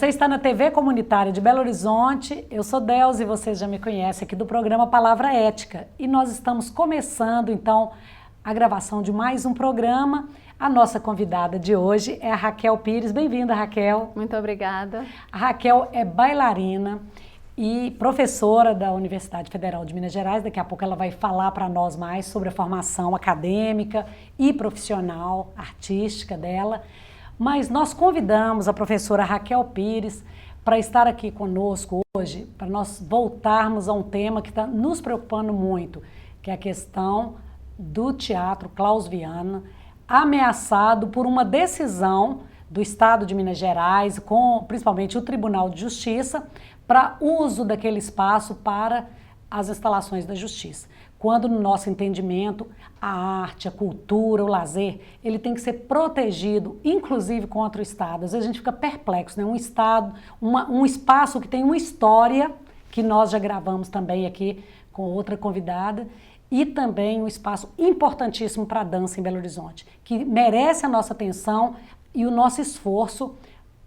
Você está na TV Comunitária de Belo Horizonte, eu sou Delza e vocês já me conhecem aqui do programa Palavra Ética. E nós estamos começando, então, a gravação de mais um programa. A nossa convidada de hoje é a Raquel Pires. Bem-vinda, Raquel. Muito obrigada. A Raquel é bailarina e professora da Universidade Federal de Minas Gerais. Daqui a pouco ela vai falar para nós mais sobre a formação acadêmica e profissional, artística dela. Mas nós convidamos a professora Raquel Pires para estar aqui conosco hoje, para nós voltarmos a um tema que está nos preocupando muito, que é a questão do Teatro Klaus Viana, ameaçado por uma decisão do Estado de Minas Gerais, com principalmente o Tribunal de Justiça, para uso daquele espaço para as instalações da Justiça. Quando, no nosso entendimento, a arte, a cultura, o lazer, ele tem que ser protegido, inclusive contra o Estado. Às vezes a gente fica perplexo, né? Um Estado, um espaço que tem uma história, que nós já gravamos também aqui com outra convidada, e também um espaço importantíssimo para a dança em Belo Horizonte, que merece a nossa atenção e o nosso esforço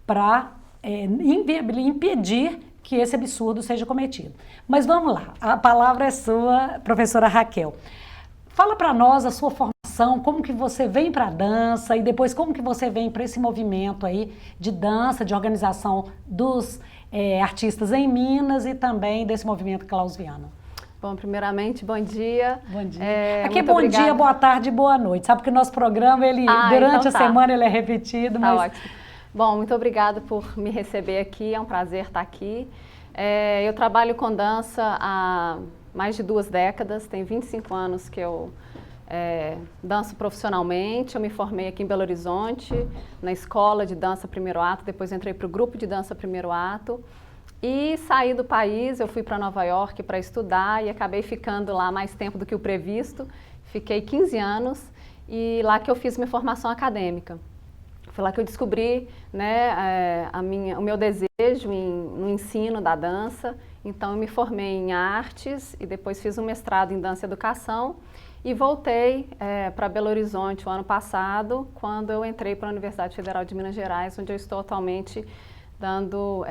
para impedir que esse absurdo seja cometido. Mas vamos lá, a palavra é sua, professora Raquel. Fala para nós a sua formação, como que você vem para a dança e depois como que você vem para esse movimento aí de dança, de organização dos artistas em Minas e também desse movimento Klaus Viana. Bom, primeiramente, bom dia. Bom dia. Aqui é bom dia, boa tarde e boa noite. Sabe que o nosso programa, durante a semana, ele é repetido. Tá ótimo. Bom, muito obrigada por me receber aqui, é um prazer estar aqui. Eu trabalho com dança há mais de 2 décadas, tem 25 anos que eu danço profissionalmente. Eu me formei aqui em Belo Horizonte, na escola de dança Primeiro Ato, depois entrei para o grupo de dança Primeiro Ato. E saí do país, eu fui para Nova York para estudar e acabei ficando lá mais tempo do que o previsto. Fiquei 15 anos e lá que eu fiz minha formação acadêmica. Foi lá que eu descobri, né, o meu desejo no ensino da dança. Então eu me formei em artes e depois fiz um mestrado em dança e educação e voltei para Belo Horizonte o ano passado, quando eu entrei para a Universidade Federal de Minas Gerais, onde eu estou atualmente dando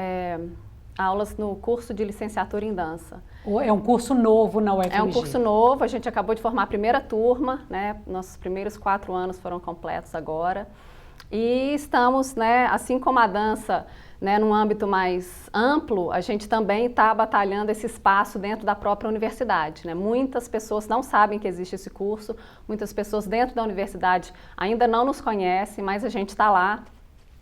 aulas no curso de licenciatura em dança. É um curso novo na UFMG? É um curso novo, a gente acabou de formar a primeira turma, né? Nossos primeiros 4 anos foram completos agora. E estamos, né, assim como a dança, né, num âmbito mais amplo, a gente também está batalhando esse espaço dentro da própria universidade, né? Muitas pessoas não sabem que existe esse curso, muitas pessoas dentro da universidade ainda não nos conhecem, mas a gente está lá.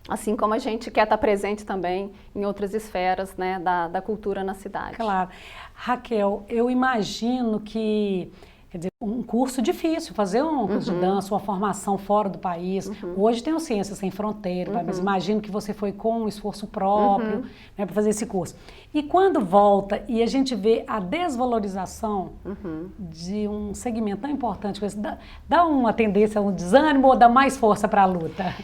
Assim como a gente quer estar presente também em outras esferas, né, da cultura na cidade. Claro. Raquel, eu imagino que, quer dizer, um curso difícil, fazer um curso de dança, uma formação fora do país. Hoje tem o Ciências Sem Fronteira, mas imagino que você foi com um esforço próprio, né, para fazer esse curso. E quando volta e a gente vê a desvalorização de um segmento tão importante, dá uma tendência, um desânimo ou dá mais força para a luta?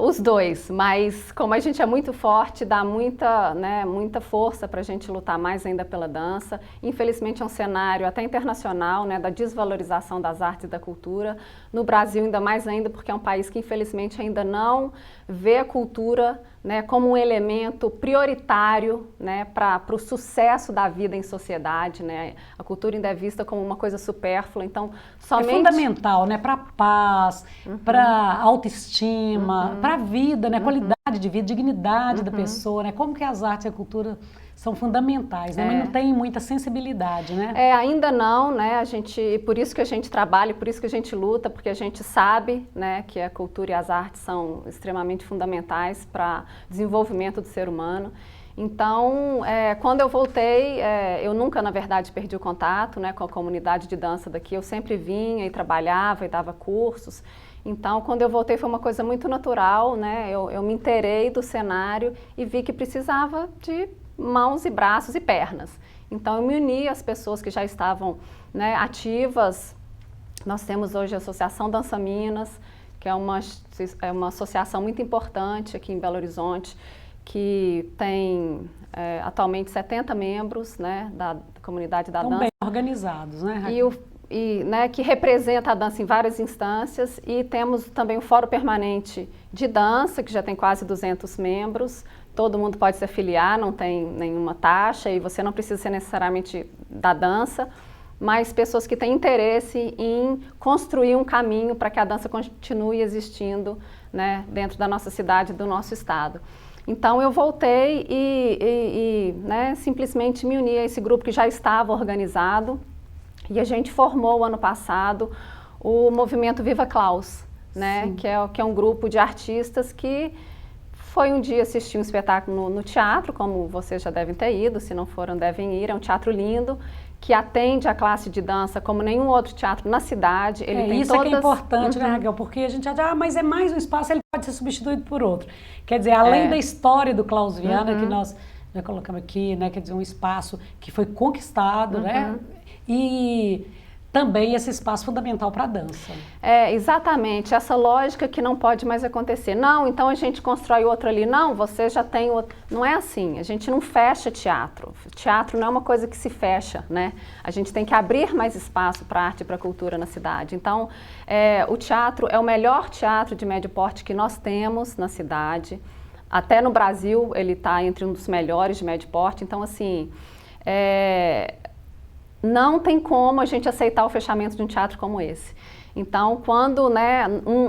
Os dois, mas como a gente é muito forte, dá muita força para a gente lutar mais ainda pela dança. Infelizmente é um cenário até internacional, né, da desvalorização das artes e da cultura. No Brasil ainda mais ainda, porque é um país que infelizmente ainda não vê a cultura, né, como um elemento prioritário, né, para o sucesso da vida em sociedade, né? A cultura ainda é vista como uma coisa supérflua, então somente... É fundamental, né, para a paz, para a autoestima, para a vida, né, qualidade de vida, dignidade da pessoa, né? Como que as artes e a cultura são fundamentais, né? Mas não tem muita sensibilidade, né? Ainda não, né? Por isso que a gente trabalha, por isso que a gente luta, porque a gente sabe, né, que a cultura e as artes são extremamente fundamentais para o desenvolvimento do ser humano. Então, quando eu voltei, eu nunca, na verdade, perdi o contato, né, com a comunidade de dança daqui. Eu sempre vinha e trabalhava e dava cursos. Então, quando eu voltei foi uma coisa muito natural, né? Eu me inteirei do cenário e vi que precisava de mãos e braços e pernas. Então eu me uni às pessoas que já estavam, né, ativas. Nós temos hoje a Associação Dança Minas, que é uma associação muito importante aqui em Belo Horizonte, que tem atualmente 70 membros, né, da comunidade da dança. Bem organizados, né, Raquel? Né, que representa a dança em várias instâncias, e temos também o Fórum Permanente de Dança, que já tem quase 200 membros. todo mundo pode se afiliar, não tem nenhuma taxa e você não precisa ser necessariamente da dança, mas pessoas que têm interesse em construir um caminho para que a dança continue existindo, né, dentro da nossa cidade, do nosso estado. Então eu voltei né, simplesmente me uni a esse grupo que já estava organizado e a gente formou ano passado o movimento Viva Klaus, né, que é um grupo de artistas que foi um dia assistir um espetáculo no teatro, como vocês já devem ter ido, se não foram devem ir, é um teatro lindo, que atende a classe de dança como nenhum outro teatro na cidade. Ele tem isso todas... é que é importante, né, Raquel? Porque a gente já mas é mais um espaço, ele pode ser substituído por outro. Quer dizer, além da história do Klaus Viana, que nós já colocamos aqui, né, quer dizer, um espaço que foi conquistado, né, e também esse espaço fundamental para a dança. Exatamente, essa lógica que não pode mais acontecer. Não, então a gente constrói outro ali. Não, você já tem outro. Não é assim, a gente não fecha teatro. Teatro não é uma coisa que se fecha, né? A gente tem que abrir mais espaço para a arte e para a cultura na cidade. Então, o teatro é o melhor teatro de médio porte que nós temos na cidade. Até no Brasil, ele está entre um dos melhores de médio porte. Então, assim, não tem como a gente aceitar o fechamento de um teatro como esse. Então, quando, né,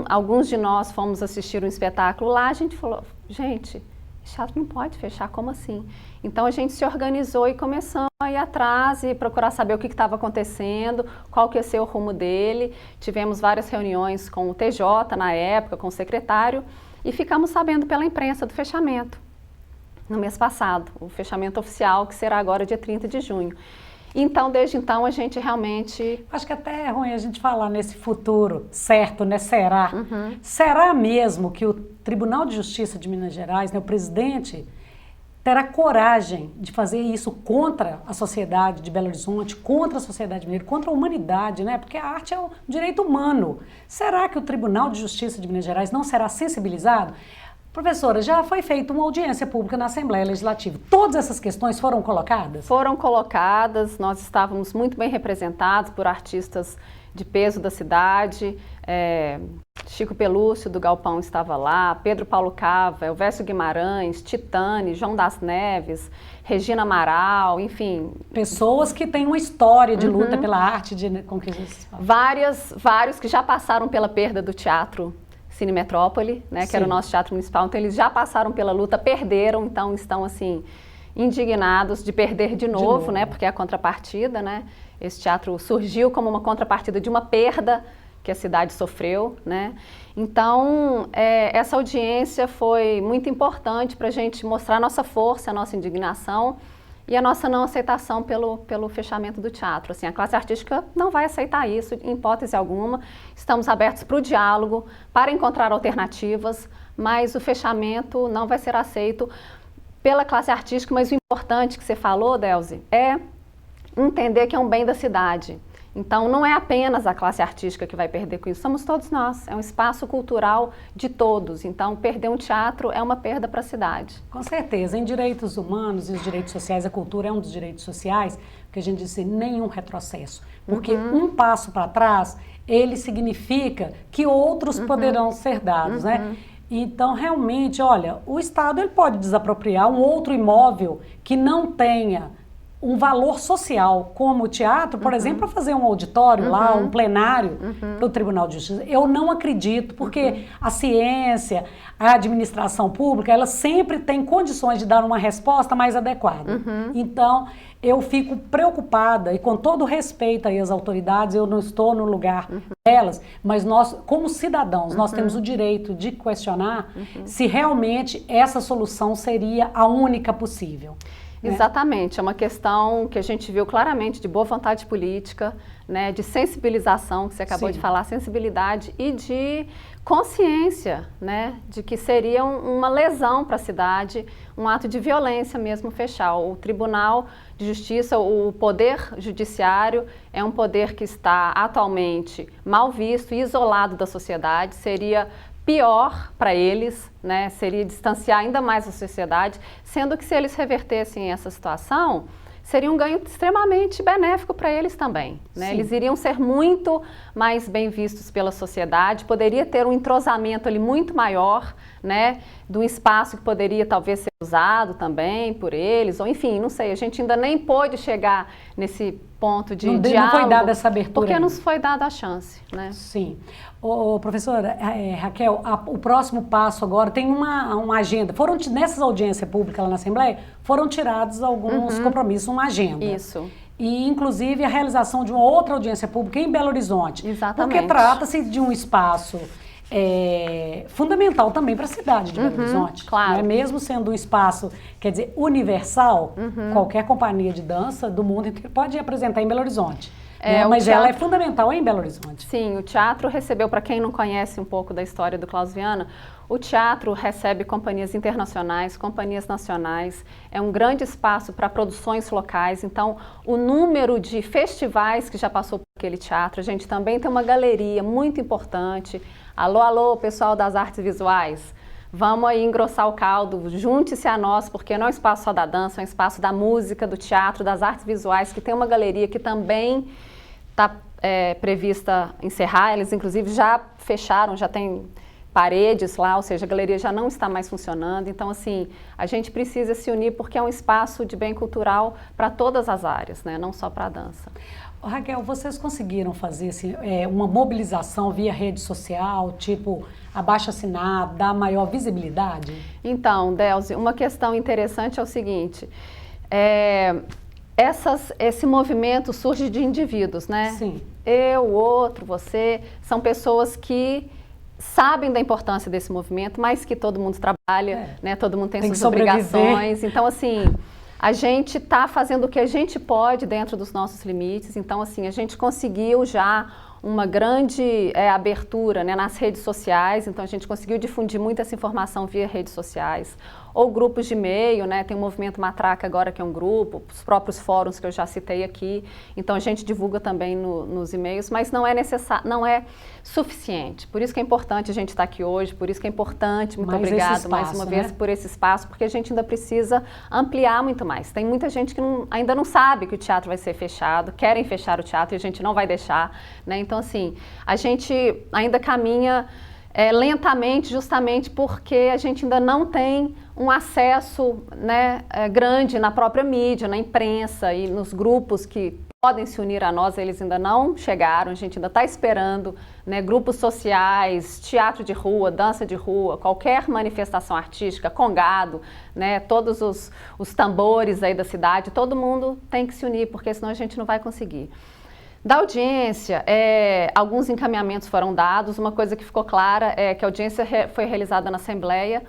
alguns de nós fomos assistir um espetáculo lá, a gente falou, gente, esse teatro não pode fechar, como assim? Então, a gente se organizou e começamos a ir atrás e procurar saber o que estava acontecendo, qual que ia ser o rumo dele. Tivemos várias reuniões com o TJ na época, com o secretário, e ficamos sabendo pela imprensa do fechamento, no mês passado, o fechamento oficial, que será agora dia 30 de junho. Então, desde então, a gente realmente... Acho que até é ruim a gente falar nesse futuro certo, né? Será? Será mesmo que o Tribunal de Justiça de Minas Gerais, né, o presidente, terá coragem de fazer isso contra a sociedade de Belo Horizonte, contra a sociedade mineira, contra a humanidade, né? Porque a arte é um direito humano. Será que o Tribunal de Justiça de Minas Gerais não será sensibilizado? Professora, já foi feita uma audiência pública na Assembleia Legislativa. Todas essas questões foram colocadas? Foram colocadas, nós estávamos muito bem representados por artistas de peso da cidade. Chico Pelúcio, do Galpão, estava lá, Pedro Paulo Cava, Elvésio Guimarães, Titane, João das Neves, Regina Amaral, enfim. Pessoas que têm uma história de luta pela arte, de conquistas. Vários que já passaram pela perda do teatro Cine Metrópole, né, que era o nosso teatro municipal, então eles já passaram pela luta, perderam, então estão assim indignados de perder de novo, né, porque é a contrapartida, né, esse teatro surgiu como uma contrapartida de uma perda que a cidade sofreu, né, então essa audiência foi muito importante para a gente mostrar a nossa força, a nossa indignação e a nossa não aceitação pelo fechamento do teatro. Assim, a classe artística não vai aceitar isso, em hipótese alguma. Estamos abertos para o diálogo, para encontrar alternativas, mas o fechamento não vai ser aceito pela classe artística. Mas o importante que você falou, Delzi, é entender que é um bem da cidade. Então, não é apenas a classe artística que vai perder com isso, somos todos nós. É um espaço cultural de todos. Então, perder um teatro é uma perda para a cidade. Com certeza. Em direitos humanos e os direitos sociais, a cultura é um dos direitos sociais, que a gente diz nenhum retrocesso. Porque um passo para trás, ele significa que outros poderão ser dados, né? Então, realmente, olha, o Estado ele pode desapropriar um outro imóvel que não tenha um valor social, como o teatro, por exemplo, para fazer um auditório lá, um plenário para o Tribunal de Justiça. Eu não acredito, porque a ciência, a administração pública, ela sempre tem condições de dar uma resposta mais adequada. Então, eu fico preocupada, e com todo respeito aí às autoridades, eu não estou no lugar delas, mas nós, como cidadãos, nós temos o direito de questionar se realmente essa solução seria a única possível. Exatamente, é uma questão que a gente viu claramente de boa vontade política, né, de sensibilização, que você acabou de falar, sensibilidade e de consciência, né, de que seria uma lesão para a cidade, um ato de violência mesmo fechar. O Tribunal de Justiça, o poder judiciário é um poder que está atualmente mal visto e isolado da sociedade, seria pior para eles, né, seria distanciar ainda mais a sociedade, sendo que se eles revertessem essa situação, seria um ganho extremamente benéfico para eles também, né? Eles iriam ser muito mais bem vistos pela sociedade, poderia ter um entrosamento ali muito maior, né? De um espaço que poderia talvez ser usado também por eles, ou enfim, não sei, a gente ainda nem pôde chegar nesse ponto de diálogo. Não foi dada essa abertura porque ainda. nos foi dada a chance, né? Sim. Professora Raquel, o próximo passo agora tem uma agenda. Nessas audiências públicas lá na Assembleia, foram tirados alguns compromissos, uma agenda. Isso. E, inclusive, a realização de uma outra audiência pública em Belo Horizonte. Exatamente. Porque trata-se de um espaço fundamental também para a cidade de Belo Horizonte. Claro. Né? Mesmo sendo um espaço, quer dizer, universal, qualquer companhia de dança do mundo inteiro pode apresentar em Belo Horizonte. Mas ela é fundamental em Belo Horizonte. Sim, o teatro recebeu, para quem não conhece um pouco da história do Klaus Viana, o teatro recebe companhias internacionais, companhias nacionais, é um grande espaço para produções locais, então o número de festivais que já passou por aquele teatro, a gente também tem uma galeria muito importante. Alô, alô, pessoal das artes visuais, vamos aí engrossar o caldo, junte-se a nós, porque não é um espaço só da dança, é um espaço da música, do teatro, das artes visuais, que tem uma galeria que também está prevista encerrar, eles inclusive já fecharam, já tem paredes lá, ou seja, a galeria já não está mais funcionando, então assim, a gente precisa se unir porque é um espaço de bem cultural para todas as áreas, né? Não só para a dança. Raquel, vocês conseguiram fazer assim, uma mobilização via rede social, tipo abaixo-assinado, dar maior visibilidade? Então, Delzi, uma questão interessante é o seguinte, esse movimento surge de indivíduos, né? Sim. Eu, o outro, você, são pessoas que sabem da importância desse movimento, mas que todo mundo trabalha, né? Todo mundo tem suas obrigações. Então, assim, a gente está fazendo o que a gente pode dentro dos nossos limites. Então, assim, a gente conseguiu já uma grande abertura, né, nas redes sociais, então a gente conseguiu difundir muito essa informação via redes sociais, ou grupos de e-mail, né, tem o Movimento Matraca agora que é um grupo, os próprios fóruns que eu já citei aqui, então a gente divulga também nos e-mails, mas não é necessário, não é suficiente, por isso que é importante a gente estar aqui hoje, por isso que é importante, muito obrigado mais uma vez por esse espaço, porque a gente ainda precisa ampliar muito mais, tem muita gente que ainda não sabe que o teatro vai ser fechado, querem fechar o teatro e a gente não vai deixar, né, então assim, a gente ainda caminha lentamente, justamente porque a gente ainda não tem um acesso, né, grande na própria mídia, na imprensa e nos grupos que podem se unir a nós, eles ainda não chegaram, a gente ainda está esperando, né, grupos sociais, teatro de rua, dança de rua, qualquer manifestação artística, congado, né, todos os tambores aí da cidade, todo mundo tem que se unir, porque senão a gente não vai conseguir. Da audiência, alguns encaminhamentos foram dados, uma coisa que ficou clara é que a audiência foi realizada na Assembleia,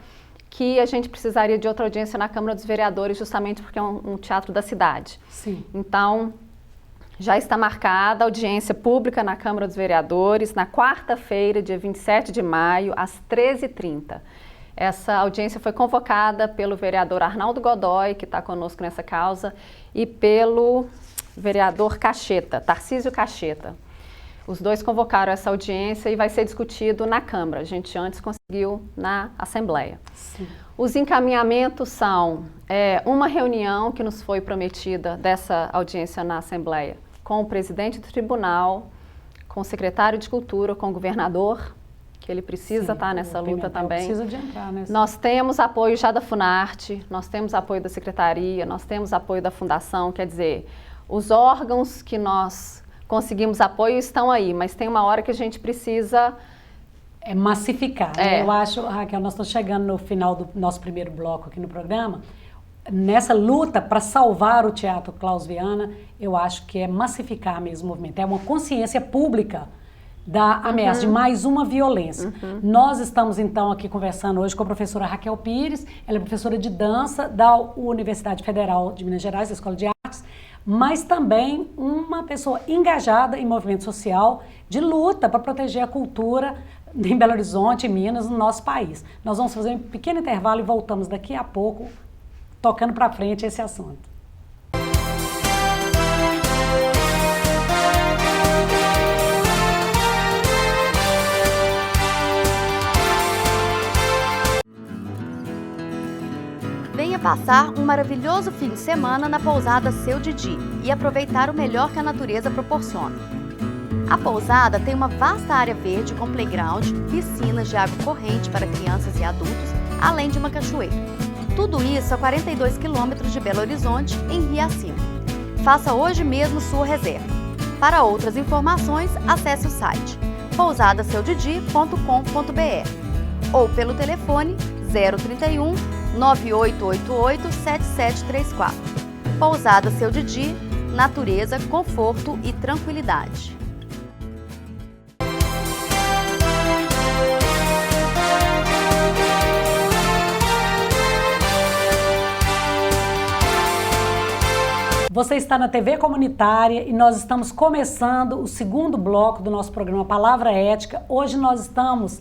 que a gente precisaria de outra audiência na Câmara dos Vereadores, justamente porque é um teatro da cidade. Sim. Então, já está marcada a audiência pública na Câmara dos Vereadores, na quarta-feira, dia 27 de maio, às 13h30. Essa audiência foi convocada pelo vereador Arnaldo Godoy, que está conosco nessa causa, e pelo vereador Cacheta, Tarcísio Cacheta. Os dois convocaram essa audiência e vai ser discutido na Câmara. A gente antes conseguiu na Assembleia. Sim. Os encaminhamentos são uma reunião que nos foi prometida dessa audiência na Assembleia com o presidente do tribunal, com o secretário de Cultura, com o governador, que ele precisa estar nessa luta também. Precisa de entrar nessa. Nós temos apoio já da Funarte, nós temos apoio da Secretaria, nós temos apoio da Fundação, quer dizer, os órgãos que nós conseguimos apoio estão aí, mas tem uma hora que a gente precisa massificar. Eu acho, Raquel, nós estamos chegando no final do nosso primeiro bloco aqui no programa. Nessa luta para salvar o Teatro Klaus Viana, eu acho que é massificar mesmo o movimento. É uma consciência pública da ameaça de mais uma violência. Nós estamos, então, aqui conversando hoje com a professora Raquel Pires. Ela é professora de dança da Universidade Federal de Minas Gerais, da Escola de Artes, mas também uma pessoa engajada em movimento social de luta para proteger a cultura em Belo Horizonte, em Minas, no nosso país. Nós vamos fazer um pequeno intervalo e voltamos daqui a pouco, tocando para frente esse assunto. Venha passar um maravilhoso fim de semana na pousada Seu Didi e aproveitar o melhor que a natureza proporciona. A pousada tem uma vasta área verde com playground, piscinas de água corrente para crianças e adultos, além de uma cachoeira. Tudo isso a 42 quilômetros de Belo Horizonte, em Riacima. Faça hoje mesmo sua reserva. Para outras informações, acesse o site pousadaseuDidi.com.br ou pelo telefone 031 9888 7734. Pousada Seu Didi, natureza, conforto e tranquilidade. Você está na TV Comunitária e nós estamos começando o segundo bloco do nosso programa Palavra Ética. Hoje nós estamos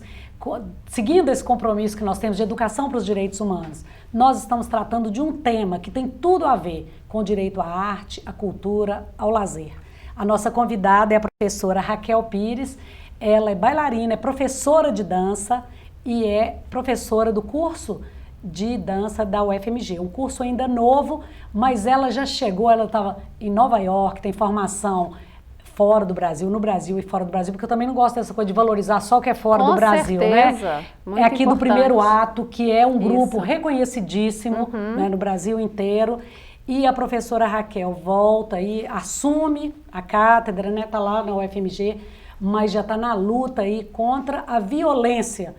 seguindo esse compromisso que nós temos de educação para os direitos humanos. Nós estamos tratando de um tema que tem tudo a ver com o direito à arte, à cultura, ao lazer. A nossa convidada é a professora Raquel Pires. Ela é bailarina, é professora de dança e é professora do curso de dança da UFMG, um curso ainda novo, mas ela já chegou, ela estava em Nova York, tem formação fora do Brasil, no Brasil e fora do Brasil, porque eu também não gosto dessa coisa de valorizar só o que é fora do Brasil, certeza. Né? É aqui importante. Do Primeiro Ato, que é um grupo Isso. reconhecidíssimo, né, no Brasil inteiro, e a professora Raquel volta e assume a cátedra, né, tá lá na UFMG, mas já está na luta aí contra a violência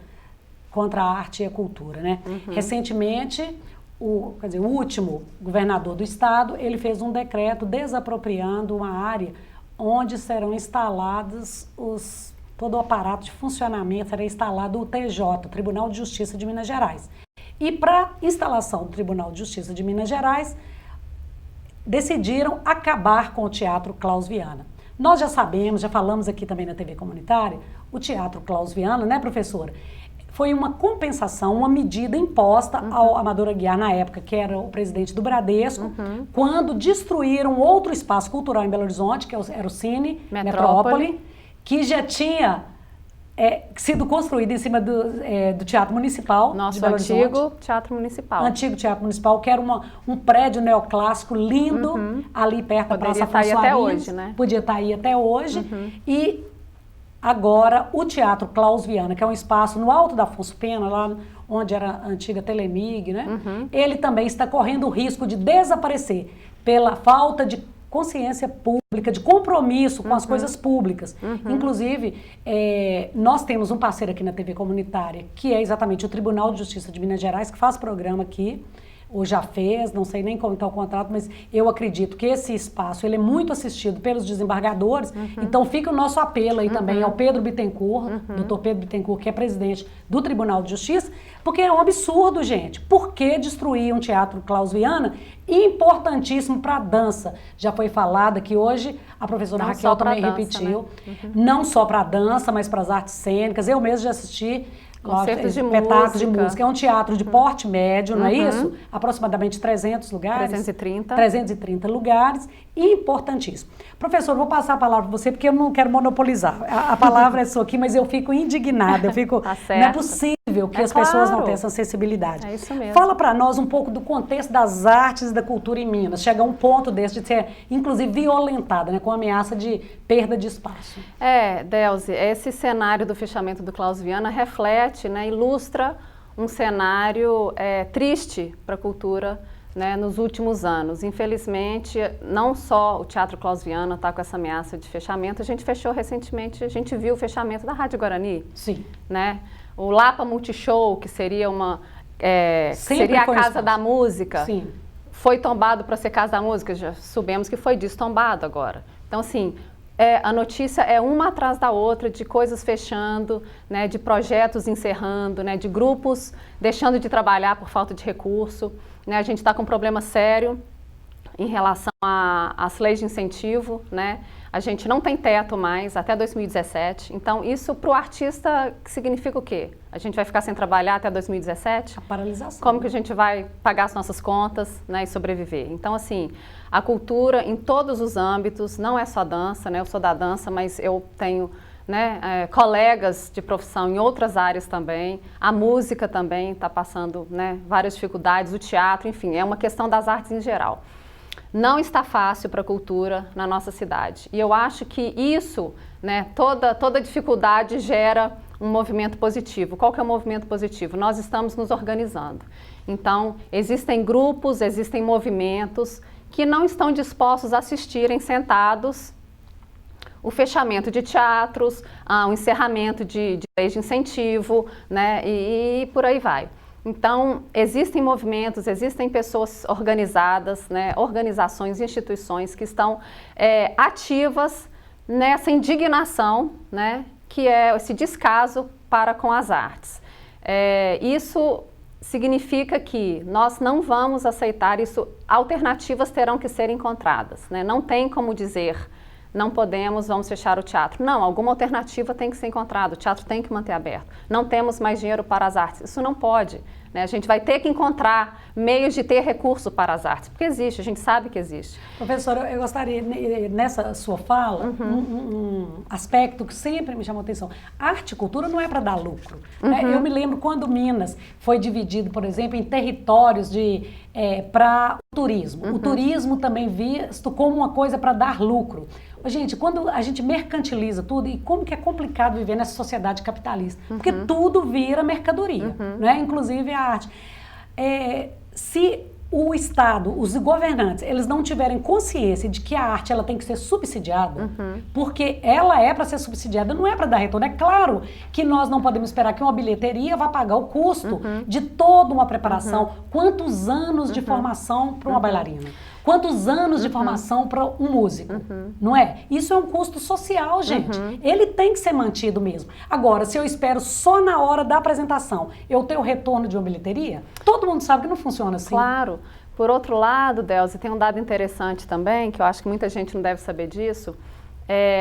contra a arte e a cultura, né? Recentemente, o último governador do estado, ele fez um decreto desapropriando uma área onde serão instalados todo o aparato de funcionamento, será instalado o TJ, Tribunal de Justiça de Minas Gerais. E para instalação do Tribunal de Justiça de Minas Gerais, decidiram acabar com o Teatro Klaus Viana. Nós já sabemos, já falamos aqui também na TV Comunitária, o Teatro Klaus Viana, né, professora? Foi uma compensação, uma medida imposta ao Amador Aguiar, na época, que era o presidente do Bradesco, quando destruíram outro espaço cultural em Belo Horizonte, que era o Cine Metrópole, que já tinha sido construído em cima do Teatro Municipal de Belo Horizonte. Antigo Teatro Municipal. Antigo Teatro Municipal, que era um prédio neoclássico lindo, ali perto da Praça Poderia estar aí até hoje, né? Podia estar aí até hoje. E agora, o Teatro Klaus Viana, que é um espaço no alto da Afonso Pena, lá onde era a antiga Telemig, né? Ele também está correndo o risco de desaparecer pela falta de consciência pública, de compromisso com as coisas públicas. Inclusive, nós temos um parceiro aqui na TV Comunitária, que é exatamente o Tribunal de Justiça de Minas Gerais, que faz programa aqui, ou já fez, não sei nem como está o contrato, mas eu acredito que esse espaço ele é muito assistido pelos desembargadores, então fica o nosso apelo aí também ao Pedro Bittencourt, doutor Pedro Bittencourt, que é presidente do Tribunal de Justiça, porque é um absurdo, gente. Por que destruir um teatro Klaus Viana importantíssimo para a dança? Já foi falado que hoje a professora Raquel também repetiu, né? Não só para a dança, mas para as artes cênicas. Eu mesmo já assisti concertos de espetáculos música. de música. É um teatro de porte médio, não é isso? Aproximadamente 300 lugares. 330. 330 lugares. Importantíssimo. Professor, vou passar a palavra para você, porque eu não quero monopolizar. A palavra é sua aqui, mas eu fico indignada. Eu fico, Tá não é certo. possível que as Claro. pessoas não tenham essa sensibilidade. É isso mesmo. Fala para nós um pouco do contexto das artes e da cultura em Minas. Chega a um ponto desse de ser, inclusive, violentada, né, com ameaça de perda de espaço. Delzi, esse cenário do fechamento do Klaus Viana reflete, né, ilustra um cenário triste para a cultura, né, nos últimos anos. Infelizmente, não só o Teatro Klaus Viana está com essa ameaça de fechamento, a gente fechou recentemente, a gente viu o fechamento da Rádio Guarani. Sim. Né? O Lapa Multishow, que seria seria a Casa da Música, Sim. foi tombado para ser Casa da Música, já soubemos que foi destombado agora. Então, assim, a notícia é uma atrás da outra, de coisas fechando, né, de projetos encerrando, né, de grupos deixando de trabalhar por falta de recurso. Né, a gente está com um problema sério em relação às leis de incentivo, né? A gente não tem teto mais até 2017. Então, isso para o artista significa o quê? A gente vai ficar sem trabalhar até 2017? A paralisação. Como que a gente vai pagar as nossas contas, né, e sobreviver? Então, assim, a cultura em todos os âmbitos, não é só dança, né? Eu sou da dança, mas eu tenho, né, colegas de profissão em outras áreas também, a música também está passando, né, várias dificuldades, o teatro, enfim, é uma questão das artes em geral. Não está fácil para a cultura na nossa cidade. E eu acho que isso, né, toda dificuldade gera um movimento positivo. Qual que é o movimento positivo? Nós estamos nos organizando. Então, existem grupos, existem movimentos que não estão dispostos a assistirem sentados o fechamento de teatros, o encerramento de leis de incentivo, né, e por aí vai. Então, existem movimentos, existem pessoas organizadas, né, organizações e instituições que estão ativas nessa indignação, né, que é esse descaso para com as artes. Isso significa que nós não vamos aceitar isso, alternativas terão que ser encontradas, né? Não tem como dizer, não podemos, vamos fechar o teatro. Não, alguma alternativa tem que ser encontrada, o teatro tem que manter aberto. Não temos mais dinheiro para as artes, isso não pode, né? A gente vai ter que encontrar meios de ter recurso para as artes, porque existe, a gente sabe que existe. Professora, eu gostaria, nessa sua fala, um aspecto que sempre me chamou a atenção. Arte e cultura não é para dar lucro. Né? Eu me lembro quando Minas foi dividido, por exemplo, em territórios para o turismo. O turismo também visto como uma coisa para dar lucro. Gente, quando a gente mercantiliza tudo, e como que é complicado viver nessa sociedade capitalista, porque tudo vira mercadoria, né? Inclusive a arte. Se o Estado, os governantes, eles não tiverem consciência de que a arte ela tem que ser subsidiada, porque ela é para ser subsidiada, não é para dar retorno. É claro que nós não podemos esperar que uma bilheteria vá pagar o custo de toda uma preparação. Quantos anos de formação para uma bailarina? Quantos anos de formação para um músico, não é? Isso é um custo social, gente. Ele tem que ser mantido mesmo. Agora, se eu espero só na hora da apresentação eu ter o retorno de uma bilheteria, todo mundo sabe que não funciona assim. Claro. Por outro lado, Delza, tem um dado interessante também, que eu acho que muita gente não deve saber disso.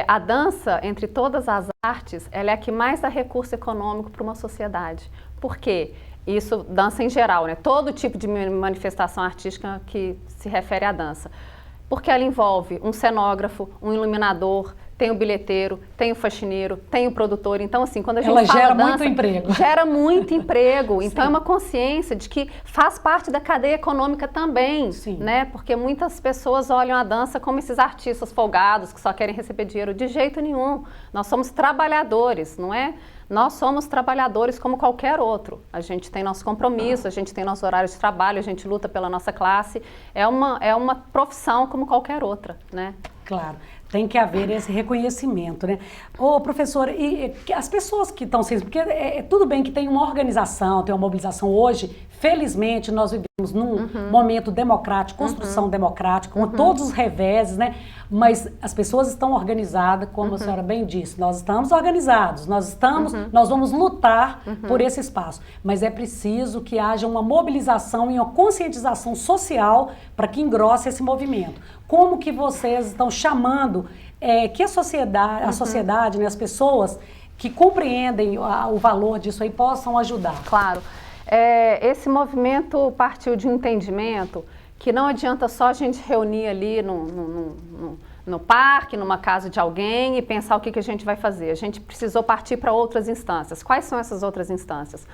A dança, entre todas as artes, ela é a que mais dá recurso econômico para uma sociedade. Por quê? Isso, dança em geral, né? Todo tipo de manifestação artística que se refere à dança. Porque ela envolve um cenógrafo, um iluminador, tem o bilheteiro, tem o faxineiro, tem o produtor. Então, assim, quando a gente fala gera dança, muito emprego. Gera muito emprego. Então, é uma consciência de que faz parte da cadeia econômica também, né? Porque muitas pessoas olham a dança como esses artistas folgados que só querem receber dinheiro. De jeito nenhum. Nós somos trabalhadores, não é? Nós somos trabalhadores como qualquer outro. A gente tem nosso compromisso, a gente tem nosso horário de trabalho, a gente luta pela nossa classe. É uma profissão como qualquer outra, né? Claro, tem que haver esse reconhecimento, né? Ô, professora, e as pessoas que estão sendo... Porque tudo bem que tem uma organização, tem uma mobilização hoje. Felizmente, nós vivemos num momento democrático, construção democrática, com todos os reveses, né? Mas as pessoas estão organizadas, como a senhora bem disse. Nós estamos organizados, nós vamos lutar por esse espaço. Mas é preciso que haja uma mobilização e uma conscientização social para que engrosse esse movimento. Como que vocês estão chamando que a sociedade, né, as pessoas que compreendem o valor disso aí possam ajudar? Claro. Esse movimento partiu de um entendimento que não adianta só a gente reunir ali no parque, numa casa de alguém e pensar o que a gente vai fazer. A gente precisou partir para outras instâncias. Quais são essas outras instâncias?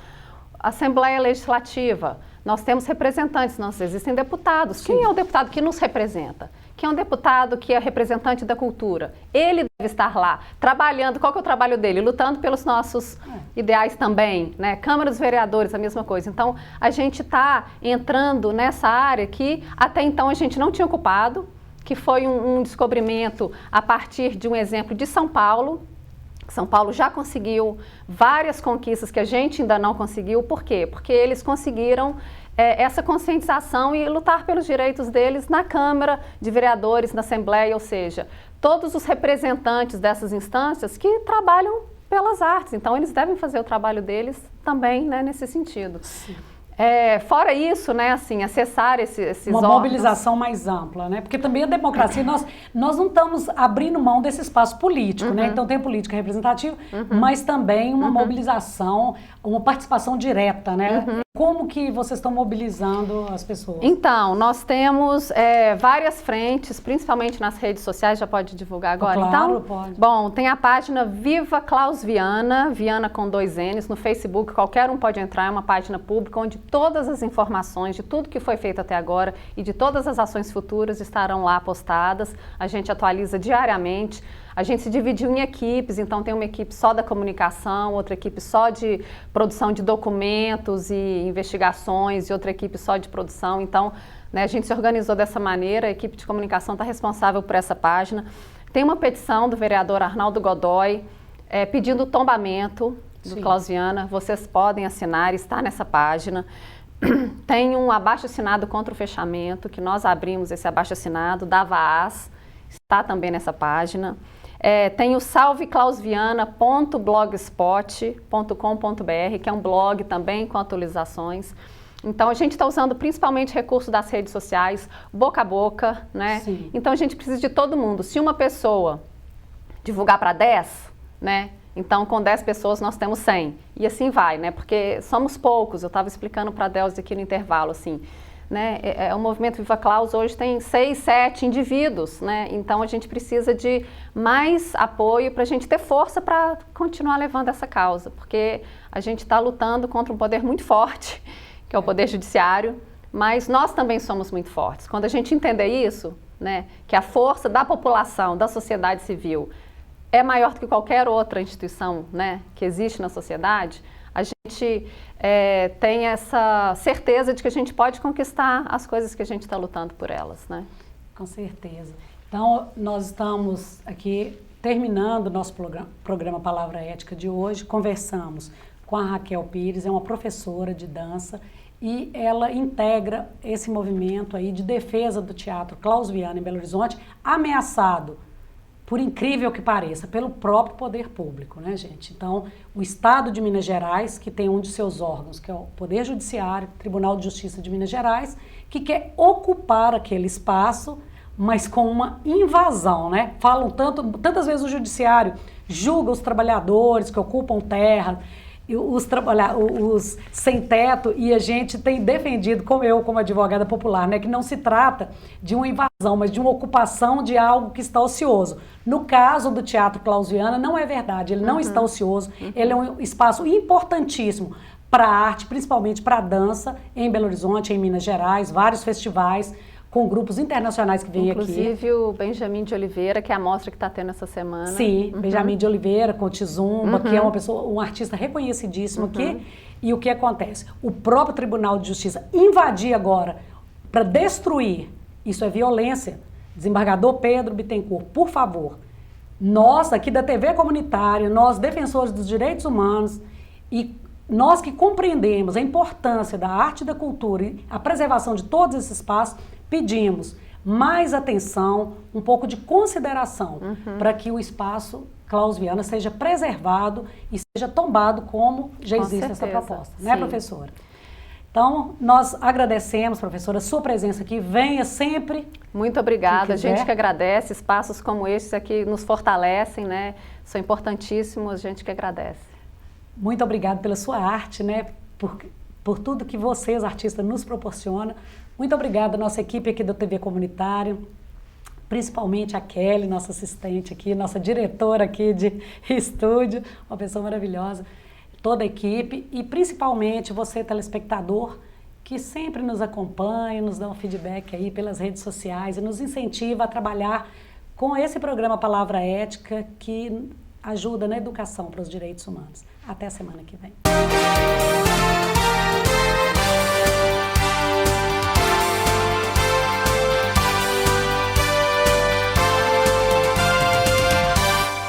Assembleia Legislativa. Nós temos representantes, existem deputados. Sim. Quem é o deputado que nos representa? Quem é um deputado que é representante da cultura? Ele deve estar lá, trabalhando. Qual que é o trabalho dele? Lutando pelos nossos ideais também, né? Câmara dos Vereadores, a mesma coisa. Então, a gente está entrando nessa área que até então a gente não tinha ocupado, que foi um descobrimento a partir de um exemplo de São Paulo. São Paulo já conseguiu várias conquistas que a gente ainda não conseguiu. Por quê? Porque eles conseguiram essa conscientização e lutar pelos direitos deles na Câmara de Vereadores, na Assembleia, ou seja, todos os representantes dessas instâncias que trabalham pelas artes. Então, eles devem fazer o trabalho deles também, né, nesse sentido. Sim. Fora isso, né, assim, acessar esses uma órgãos. Mobilização mais ampla, né? Porque também a democracia, nós não estamos abrindo mão desse espaço político, né? Então tem política representativa, mas também uma mobilização, uma participação direta, né? Como que vocês estão mobilizando as pessoas? Então, nós temos várias frentes, principalmente nas redes sociais, já pode divulgar agora? Claro, então, pode. Bom, tem a página Viva Klaus Viana, Viana com 2 N's, no Facebook, qualquer um pode entrar, é uma página pública onde todas as informações de tudo que foi feito até agora e de todas as ações futuras estarão lá postadas, a gente atualiza diariamente. A gente se dividiu em equipes, então tem uma equipe só da comunicação, outra equipe só de produção de documentos e investigações e outra equipe só de produção. Então, né, a gente se organizou dessa maneira, a equipe de comunicação está responsável por essa página. Tem uma petição do vereador Arnaldo Godoy pedindo o tombamento do Klaus Viana. Vocês podem assinar, está nessa página. Tem um abaixo-assinado contra o fechamento, que nós abrimos esse abaixo-assinado, da VAAS, está também nessa página. Tem o salveklausviana.blogspot.com.br, que é um blog também com atualizações. Então, a gente está usando principalmente recursos das redes sociais, boca a boca, né? Sim. Então, a gente precisa de todo mundo. Se uma pessoa divulgar para 10, né? Então, com 10 pessoas, nós temos 100. E assim vai, né? Porque somos poucos. Eu estava explicando para a Delzi aqui no intervalo, assim, né? O movimento Viva Klaus hoje tem 6, 7 indivíduos, né? Então a gente precisa de mais apoio para a gente ter força para continuar levando essa causa, porque a gente está lutando contra um poder muito forte, que é o poder judiciário, mas nós também somos muito fortes. Quando a gente entender isso, né, que a força da população, da sociedade civil é maior do que qualquer outra instituição, né, que existe na sociedade, a gente tem essa certeza de que a gente pode conquistar as coisas que a gente está lutando por elas, né? Com certeza. Então, nós estamos aqui terminando o nosso programa Palavra Ética de hoje. Conversamos com a Raquel Pires, é uma professora de dança e ela integra esse movimento aí de defesa do Teatro Klaus Viana em Belo Horizonte, ameaçado, por incrível que pareça, pelo próprio poder público, né, gente? Então, o Estado de Minas Gerais, que tem um de seus órgãos, que é o Poder Judiciário, Tribunal de Justiça de Minas Gerais, que quer ocupar aquele espaço, mas com uma invasão, né? Falam tantas vezes o Judiciário julga os trabalhadores que ocupam terra, os sem teto, e a gente tem defendido, como advogada popular, né, que não se trata de uma invasão, mas de uma ocupação de algo que está ocioso. No caso do Teatro Klaus Viana, não é verdade, ele não está ocioso, ele é um espaço importantíssimo para a arte, principalmente para a dança, em Belo Horizonte, em Minas Gerais, vários festivais, com grupos internacionais que vêm aqui. Inclusive o Benjamin de Oliveira, que é a mostra que está tendo essa semana. Sim, Benjamin de Oliveira, com o Tizumba, que é um artista reconhecidíssimo aqui. E o que acontece? O próprio Tribunal de Justiça invadir agora para destruir, isso é violência. Desembargador Pedro Bittencourt, por favor, nós aqui da TV Comunitária, nós defensores dos direitos humanos e nós que compreendemos a importância da arte e da cultura e a preservação de todos esses espaços, pedimos mais atenção, um pouco de consideração para que o espaço Klaus Viana seja preservado e seja tombado como já existe essa proposta, né, professora? Então, nós agradecemos, professora, a sua presença aqui, venha sempre. Muito obrigada, a gente que agradece, espaços como esses aqui nos fortalecem, né, são importantíssimos, a gente que agradece. Muito obrigada pela sua arte, né, por tudo que vocês, artistas, nos proporcionam. Muito obrigada à nossa equipe aqui da TV Comunitária, principalmente a Kelly, nossa assistente aqui, nossa diretora aqui de estúdio, uma pessoa maravilhosa, toda a equipe e principalmente você, telespectador, que sempre nos acompanha, nos dá um feedback aí pelas redes sociais e nos incentiva a trabalhar com esse programa Palavra Ética que ajuda na educação para os direitos humanos. Até a semana que vem.